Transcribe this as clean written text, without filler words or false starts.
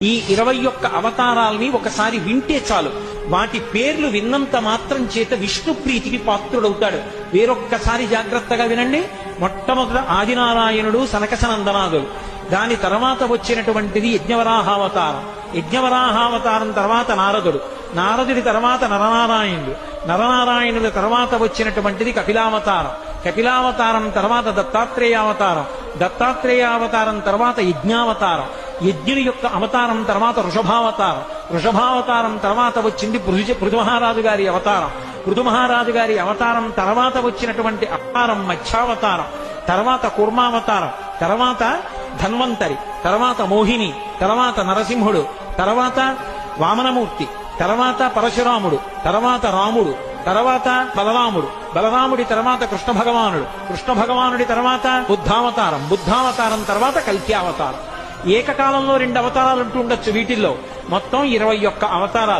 ఈ 21 అవతారాల్ని ఒకసారి వింటే చాలు, వాటి పేర్లు విన్నంత మాత్రం చేత విష్ణు ప్రీతికి పాత్రుడవుతాడు. వేరొక్కసారి జాగ్రత్తగా వినండి. మొట్టమొదట ఆదినారాయణుడు సనకసనందనాథుడు, దాని తర్వాత వచ్చినటువంటిది యజ్ఞవరాహావతారం, యజ్ఞవరాహావతారం తర్వాత నారదుడు, నారదుడి తర్వాత నరనారాయణుడు, నరనారాయణుడి తర్వాత వచ్చినటువంటిది కపిలావతారం, కపిలావతారం తర్వాత దత్తాత్రేయావతారం, దత్తాత్రేయావతారం తర్వాత యజ్ఞావతారం, యజ్ఞుని యొక్క అవతారం తర్వాత వృషభావతారం, వృషభావతారం తర్వాత వచ్చింది పృథుమహారాజు గారి అవతారం, పృథుమహారాజు గారి అవతారం తర్వాత వచ్చినటువంటి అవతారం మత్స్యావతారం, తర్వాత కూర్మావతారం, తర్వాత ధన్వంతరి, తర్వాత మోహిని, తర్వాత నరసింహుడు, తర్వాత వామనమూర్తి, తర్వాత పరశురాముడు, తర్వాత రాముడు, తర్వాత బలరాముడు, బలరాముడి తర్వాత కృష్ణ భగవానుడు, కృష్ణ భగవానుడి తర్వాత బుద్ధావతారం, బుద్ధావతారం తర్వాత కల్క్యావతారం. ఏకకాలంలో 2 అవతారాలు ఉంటూ ఉండొచ్చు వీటిల్లో, మొత్తం 21 అవతారాలు.